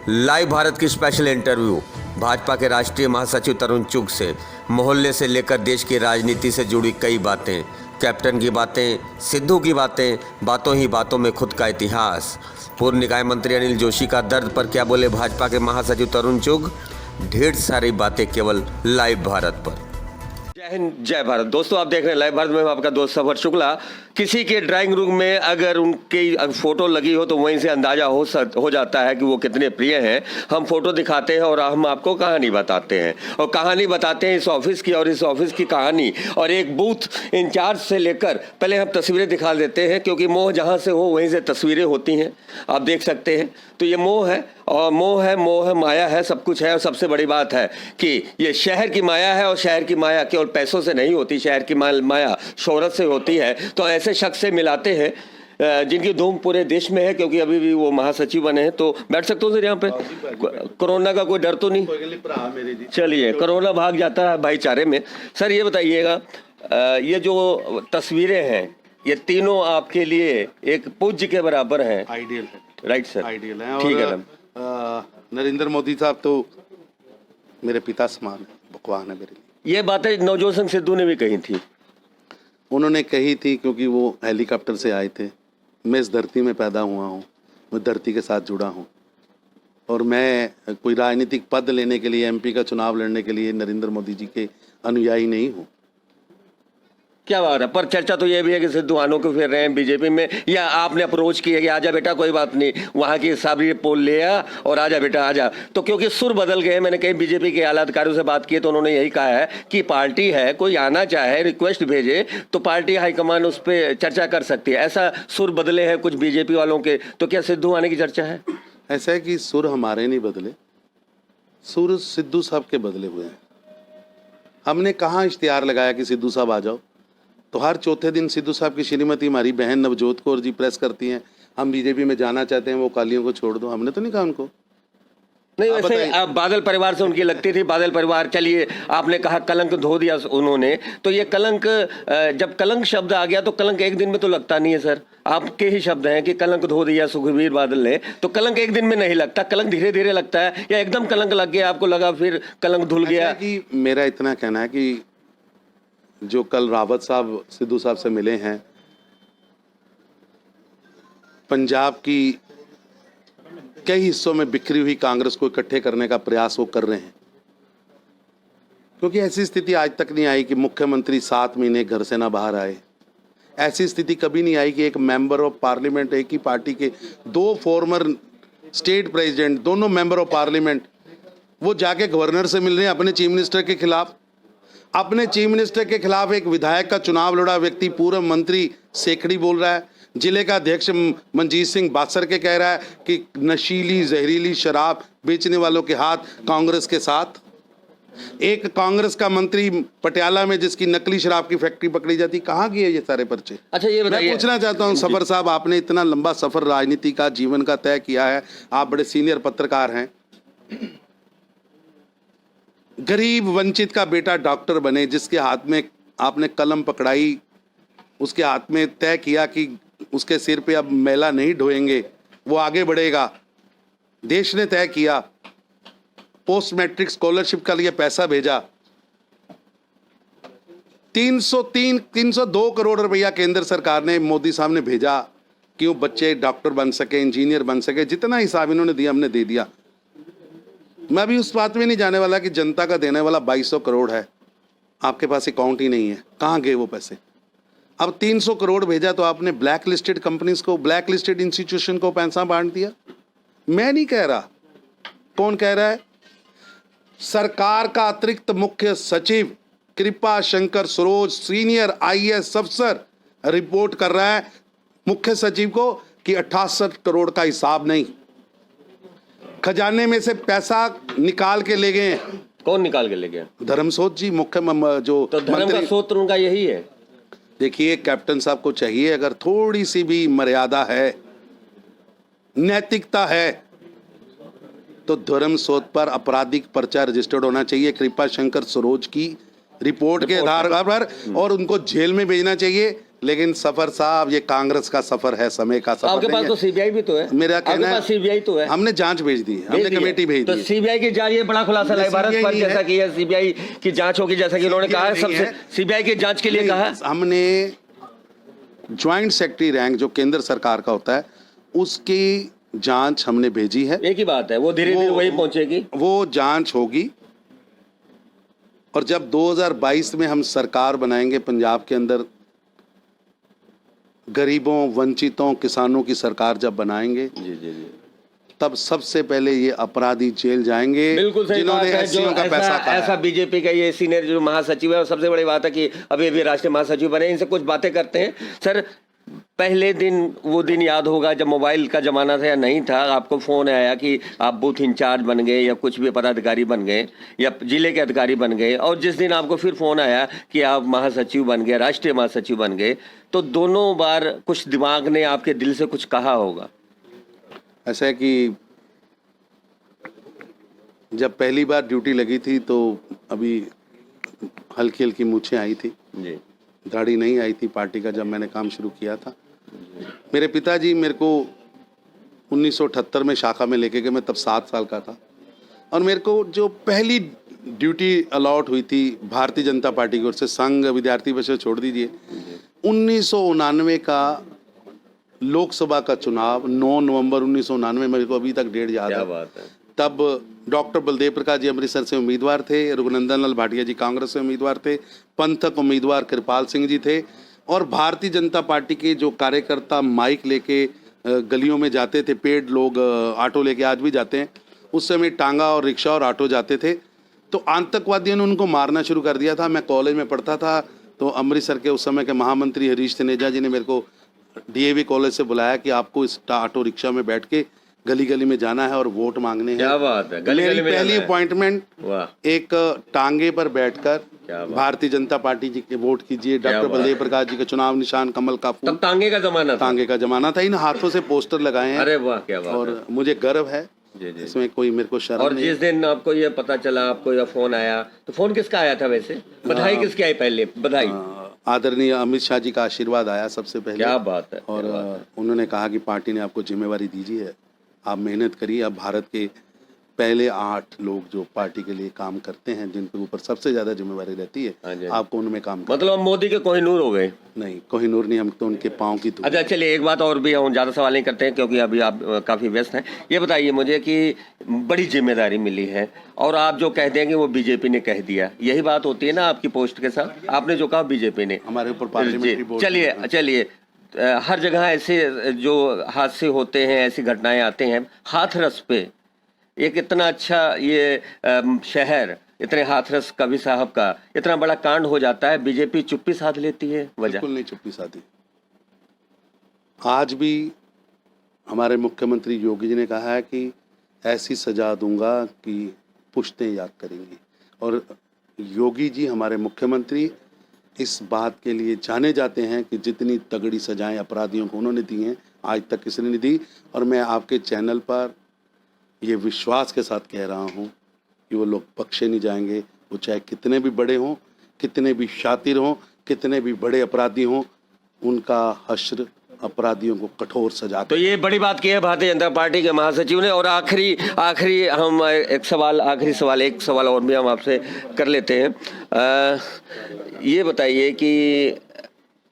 Live Bharat की special interview Bhajpa के राष्ट्रीय महासचिव तरुण चुग से मोहल्ले से लेकर देश की राजनीति से जुड़ी कई बातें, कैप्टन की बातें, सिद्धू की बातें, बातों ही बातों में खुद का इतिहास। पूर्व निकाय मंत्री अनिल जोशी का दर्द पर क्या बोले भाजपा के महासचिव तरुण चुग। ढेर सारी बातें केवल लाइव भारत पर। जय हिंद, जय भारत। दोस्तों, आप देख रहे हैं लाइव भारत में, मैं आपका दोस्त सफर शुक्ला। किसी के ड्राइंग रूम में अगर उनकी फोटो लगी हो तो वहीं से अंदाजा हो जाता है कि वो कितने प्रिय हैं। हम फोटो दिखाते हैं और हम आपको कहानी बताते हैं, और कहानी बताते हैं इस ऑफिस की, और इस ऑफिस की कहानी और एक बूथ इंचार्ज से लेकर। पहले हम तस्वीरें दिखा देते हैं, क्योंकि मोह जहाँ से हो वहीं से तस्वीरें होती हैं। आप देख सकते हैं, तो ये मोह है, और मोह माया है, सब कुछ है। और सबसे बड़ी बात है कि ये शहर की माया है, और शहर की माया केवल पैसों से नहीं होती, शहर की माया शोहरत से होती है। तो ऐसे शख्स से मिलाते हैं जिनकी धूम पूरे देश में है, क्योंकि अभी भी वो महासचिव बने हैं। तो बैठ सकते हो सर यहाँ पे? कोरोना का कोई डर तो नहीं? चलिए, कोरोना भाग जाता है भाईचारे में। सर ये बताइएगा, ये जो तस्वीरें हैं ये तीनों आपके लिए एक पूज्य के बराबर हैं। आइडियल है। राइट सर, आइडियल है। ठीक है। नरेंद्र मोदी साहब तो मेरे पिता समान है, भगवान है मेरे लिए। ये बातें नवजोत सिंह सिद्धू ने भी कही थी। उन्होंने कही थी क्योंकि वो हेलीकॉप्टर से आए थे। मैं इस धरती में पैदा हुआ हूँ, मैं धरती के साथ जुड़ा हूँ, और मैं कोई राजनीतिक पद लेने के लिए, एमपी का चुनाव लड़ने के लिए नरेंद्र मोदी जी के अनुयायी नहीं हूँ। क्या बात है। पर चर्चा तो ये भी है कि सिद्धू आनों को फिर रहे हैं बीजेपी में, या आपने अप्रोच किया कि आजा बेटा कोई बात नहीं, वहाँ की साबरी पोल ले आ और आजा बेटा आजा। तो क्योंकि सुर बदल गए, मैंने कई बीजेपी के आला अधिकारियों से बात की तो उन्होंने यही कहा है कि पार्टी है, कोई आना चाहे रिक्वेस्ट भेजे तो पार्टी हाईकमान उस पर चर्चा कर सकती है। ऐसा सुर बदले हैं कुछ बीजेपी वालों के, तो क्या सिद्धू आने की चर्चा है? ऐसा है कि सुर हमारे नहीं बदले, सुर सिद्धू साहब के बदले हुए हैं। हमने कहाँ इश्तिहार लगाया कि सिद्धू साहब आ जाओ? तो हर चौथे दिन सिद्धू साहब की श्रीमती हमारी बहन नवजोत कौर जी प्रेस करती हैं, हम बीजेपी में जाना चाहते हैं, वो कालियों को छोड़ दो। हमने तो नहीं कहा उनको। नहीं, वैसे आप बादल परिवार से उनकी लगती थी। बादल परिवार, चलिए आपने कहा कलंक धो दिया उन्होंने, तो ये कलंक, जब कलंक शब्द आ गया तो कलंक एक दिन में तो लगता नहीं है सर। आपके ही शब्द हैं कि कलंक धो दिया सुखबीर बादल ने, तो कलंक एक दिन में नहीं लगता, कलंक धीरे धीरे लगता है, या एकदम कलंक लग गया, आपको लगा फिर कलंक धुल गया? कि मेरा इतना कहना है कि जो कल रावत साहब सिद्धू साहब से मिले हैं, पंजाब की कई हिस्सों में बिखरी हुई कांग्रेस को इकट्ठे करने का प्रयास वो कर रहे हैं। क्योंकि ऐसी स्थिति आज तक नहीं आई कि मुख्यमंत्री 7 महीने घर से ना बाहर आए। ऐसी स्थिति कभी नहीं आई कि एक मेंबर ऑफ पार्लियामेंट, एक ही पार्टी के 2 फॉर्मर स्टेट प्रेसिडेंट, दोनों मेंबर ऑफ पार्लियामेंट, वो जाके गवर्नर से मिल रहे हैं अपने चीफ मिनिस्टर के खिलाफ। अपने चीफ मिनिस्टर के खिलाफ एक विधायक का चुनाव लड़ा व्यक्ति पूर्व मंत्री सेकड़ी बोल रहा है। जिले का अध्यक्ष मनजीत सिंह बासर के कह रहा है कि नशीली जहरीली शराब बेचने वालों के हाथ कांग्रेस के साथ। एक कांग्रेस का मंत्री पटियाला में जिसकी नकली शराब की फैक्ट्री पकड़ी जाती, कहाँ की है ये सारे पर्चे? अच्छा, ये बताइए, मैं पूछना चाहता हूँ सफर साहब, आपने इतना लंबा सफर राजनीति का, जीवन का तय किया है, आप बड़े सीनियर पत्रकार हैं। गरीब वंचित का बेटा डॉक्टर बने, जिसके हाथ में आपने कलम पकड़ाई, उसके हाथ में तय किया कि उसके सिर पे अब मैला नहीं ढोएंगे, वो आगे बढ़ेगा। देश ने तय किया, पोस्ट मैट्रिक स्कॉलरशिप का लिए पैसा भेजा, 302 करोड़ रुपया केंद्र सरकार ने, मोदी साहब ने भेजा कि वो बच्चे डॉक्टर बन सके, इंजीनियर बन सके। जितना हिसाब इन्होंने दिया हमने दे दिया। मैं भी उस बात में नहीं जाने वाला कि जनता का देने वाला 2200 करोड़ है, आपके पास अकाउंट ही नहीं है, कहाँ गए वो पैसे? अब 300 करोड़ भेजा तो आपने ब्लैक लिस्टेड कंपनीज को, ब्लैक लिस्टेड इंस्टीट्यूशन को पैसा बांट दिया। मैं नहीं कह रहा, कौन कह रहा है? सरकार का अतिरिक्त मुख्य सचिव कृपा शंकर सरोज, सीनियर IAS अफसर, रिपोर्ट कर रहा है मुख्य सचिव को कि 68 करोड़ का हिसाब नहीं, खजाने में से पैसा निकाल के ले गए। कौन निकाल के ले गया? धर्मसोत जी, मुख्य जो तो धर्म का स्रोत उनका यही है। देखिए, कैप्टन साहब को चाहिए, अगर थोड़ी सी भी मर्यादा है, नैतिकता है, तो धर्मसोत पर आपराधिक पर्चा रजिस्टर्ड होना चाहिए कृपा शंकर सरोज की रिपोर्ट के आधार पर, और उनको जेल में भेजना चाहिए लेकिन सफर साहब ये कांग्रेस का सफर है, समय का सफर आपके नहीं पास है। तो सीबीआई भी तो है। मेरा कहना आपके पास सीबीआई तो है। हमने जांच भेज दी, हमने कमेटी भेज तो दी। सीबीआई की जांच, ये बड़ा खुलासा है भारत पर, जैसा कि है सीबीआई की जांच होगी, जैसा कि उन्होंने कहा है, सबसे सीबीआई की जांच के लिए कहा है। हमने ज्वाइंट सेक्रेटरी रैंक जो केंद्र सरकार का होता है उसकी जांच हमने भेजी है। एक ही बात है, वो धीरे धीरे वही पहुंचेगी, वो जांच होगी। और जब 2022 में हम सरकार बनाएंगे पंजाब के अंदर, गरीबों, वंचितों, किसानों की सरकार जब बनाएंगे, जी जी जी, तब सबसे पहले ये अपराधी जेल जाएंगे बिल्कुल सही बात जिन्होंने है। जो एससीओ का पैसा खाया। ऐसा बीजेपी का ये सीनियर जो महासचिव है, और सबसे बड़ी बात है कि अभी अभी राष्ट्रीय महासचिव बने, इनसे कुछ बातें करते हैं। सर, पहले दिन, वो दिन याद होगा जब मोबाइल का जमाना था या नहीं था, आपको फोन आया कि आप बूथ इंचार्ज बन गए या कुछ भी पदाधिकारी बन गए या जिले के अधिकारी बन गए, और जिस दिन आपको फिर फोन आया कि आप महासचिव बन गए, राष्ट्रीय महासचिव बन गए, तो दोनों बार कुछ दिमाग ने आपके दिल से कुछ कहा होगा। ऐसा है कि जब पहली बार ड्यूटी लगी थी तो अभी हल्की हल्की मूछें आई थी जी, दाढ़ी नहीं आई थी पार्टी का जब मैंने काम शुरू किया था। मेरे पिताजी मेरे को 1978 में शाखा में लेके गए, मैं तब 7 साल का था, और मेरे को जो पहली ड्यूटी अलॉट हुई थी भारतीय जनता पार्टी की ओर से, संघ विद्यार्थी परिषद छोड़ दीजिए, 1999 का लोकसभा का चुनाव 9 नवंबर 1999, मेरे को अभी तक डेट याद क्या है। बात है। तब डॉक्टर बलदेव प्रकाश जी अमृतसर से उम्मीदवार थे, रघुनंदन लाल भाटिया जी कांग्रेस से उम्मीदवार थे, पंथक उम्मीदवार कृपाल सिंह जी थे, और भारतीय जनता पार्टी के जो कार्यकर्ता माइक लेके गलियों में जाते थे, पेड लोग ऑटो लेके आज भी जाते हैं, उस समय टांगा और रिक्शा और ऑटो जाते थे, तो आतंकवादियों ने उनको मारना शुरू कर दिया था। मैं कॉलेज में पढ़ता था, तो अमृतसर के उस समय के महामंत्री हरीश तनेजा जी ने मेरे को डीएवी कॉलेज से बुलाया कि आपको इस ऑटो रिक्शा में बैठ के गली गली में जाना है और वोट मांगने हैं। क्या बात है, गली गली में पहली जाना है। अपॉइंटमेंट वाह, एक टांगे पर बैठकर क्या बात। भारतीय जनता पार्टी जी के वोट कीजिए, क्या डॉक्टर बात। बलदेव प्रकाश जी का चुनाव निशान कमल का फूल, तब तांगे का जमाना था। टांगे का जमाना था, इन हाथों से पोस्टर लगाए हैं। अरे वाह, क्या बात है। और मुझे गर्व है, जी जी। इसमें कोई मेरे को शर्म और नहीं। जिस दिन आपको ये पता चला, आपको ये फोन आया, तो फोन किसका आया था वैसे? बधाई किसकी आई पहले? बधाई आदरणीय अमित शाह जी का आशीर्वाद आया सबसे पहले। क्या बात है। और उन्होंने कहा कि पार्टी ने आपको जिम्मेवारी दीजिए है, आप मेहनत करिए। अब भारत के पहले 8 लोग जो पार्टी के लिए काम करते हैं, जिन पे ऊपर सबसे ज्यादा जिम्मेवारी रहती हाँ जी। है, आपको उनमें काम मतलब हम मोदी के कोहिनूर हो गए। नहीं, कोहिनूर नहीं, हम तो उनके पाँव की धूल। अच्छा, चलिए एक बात और भी, हम ज़्यादा सवाल नहीं करते हैं क्योंकि अभी आप काफ़ी व्यस्त हैं। ये बताइए मुझे कि बड़ी जिम्मेदारी मिली है, और आप जो कह देंगे वो बीजेपी ने कह दिया, यही बात होती है ना आपकी पोस्ट के साथ? आपने जो कहा बीजेपी ने, हमारे ऊपर पार्लियामेंट्री बोर्ड। चलिए हर जगह ऐसे जो हादसे होते हैं, ऐसी घटनाएं आते हैं। हाथरस पे एक इतना अच्छा ये शहर, इतने हाथरस कवि साहब का इतना बड़ा कांड हो जाता है, बीजेपी चुप्पी साध लेती है। वजह? बिल्कुल नहीं चुप्पी साधी। आज भी हमारे मुख्यमंत्री योगी जी ने कहा है कि ऐसी सजा दूंगा कि पुश्तें याद करेंगी, और योगी जी हमारे मुख्यमंत्री इस बात के लिए जाने जाते हैं कि जितनी तगड़ी सजाएं अपराधियों को उन्होंने दी हैं, आज तक किसी ने नहीं दी। और मैं आपके चैनल पर ये विश्वास के साथ कह रहा हूँ कि वो लोग बख्शे नहीं जाएंगे, वो चाहे कितने भी बड़े हों, कितने भी शातिर हों, कितने भी बड़े अपराधी हों, उनका हश्र अपराधियों को कठोर सजा। तो ये बड़ी बात की है भारतीय जनता पार्टी के महासचिव ने। और आखिरी हम एक सवाल और भी हम आपसे कर लेते हैं। ये बताइए कि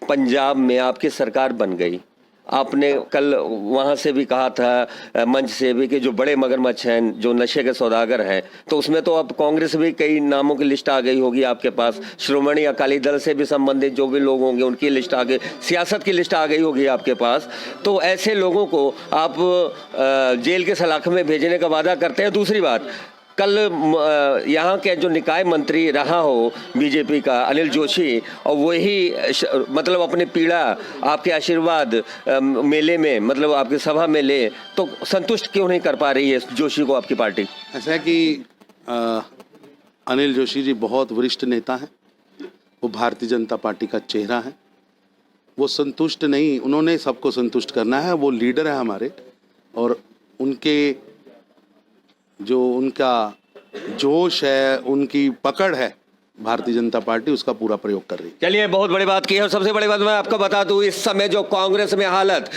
पंजाब में आपकी सरकार बन गई, आपने कल वहाँ से भी कहा था, मंच से भी, कि जो बड़े मगरमच्छ हैं, जो नशे के सौदागर हैं, तो उसमें तो अब कांग्रेस भी, कई नामों की लिस्ट आ गई होगी आपके पास, श्रोमणी अकाली दल से भी संबंधित जो भी लोग होंगे उनकी लिस्ट आ गई, सियासत की लिस्ट आ गई होगी आपके पास। तो ऐसे लोगों को आप जेल के सलाखे में भेजने का वादा करते हैं। दूसरी बात, कल यहाँ के जो निकाय मंत्री रहा हो बीजेपी का अनिल जोशी, और वही मतलब अपनी पीड़ा आपके आशीर्वाद मेले में, मतलब आपकी सभा में ले, तो संतुष्ट क्यों नहीं कर पा रही है जोशी को आपकी पार्टी? ऐसा है कि अनिल जोशी जी बहुत वरिष्ठ नेता हैं, वो भारतीय जनता पार्टी का चेहरा है, वो संतुष्ट नहीं, उन्होंने सबको संतुष्ट करना है, वो लीडर है हमारे, और उनके जो उनका जोश है, उनकी पकड़ है, भारतीय जनता पार्टी उसका पूरा प्रयोग कर रही है। चलिए, बहुत बड़ी बात की है। और सबसे बड़ी बात मैं आपको बता दूं, इस समय जो कांग्रेस में हालत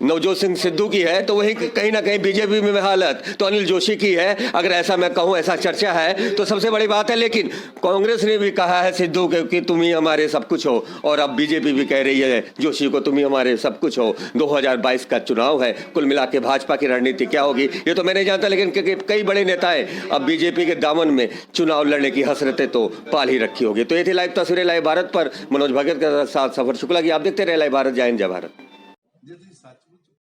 नवजोत सिंह सिद्धू की है, तो वही कहीं ना कहीं बीजेपी में हालत तो अनिल जोशी की है। अगर ऐसा मैं कहूं, ऐसा चर्चा है, तो सबसे बड़ी बात है। लेकिन कांग्रेस ने भी कहा है सिद्धू के कि तुम ही हमारे सब कुछ हो, और अब बीजेपी भी कह रही है जोशी को तुम ही हमारे सब कुछ हो। 2022 का चुनाव है, कुल मिला के भाजपा की रणनीति क्या होगी ये तो मैं नहीं जानता, लेकिन कई बड़े नेताएं अब बीजेपी के दामन में चुनाव लड़ने की हसरतें तो पाल ही रखी होगी। तो ये थी लाइव तस्वीरें लाइव भारत पर। मनोज भगत के साथ सफर शुक्ला की। आप देखते रहे लाइव भारत। जय हिंद, जय भारत।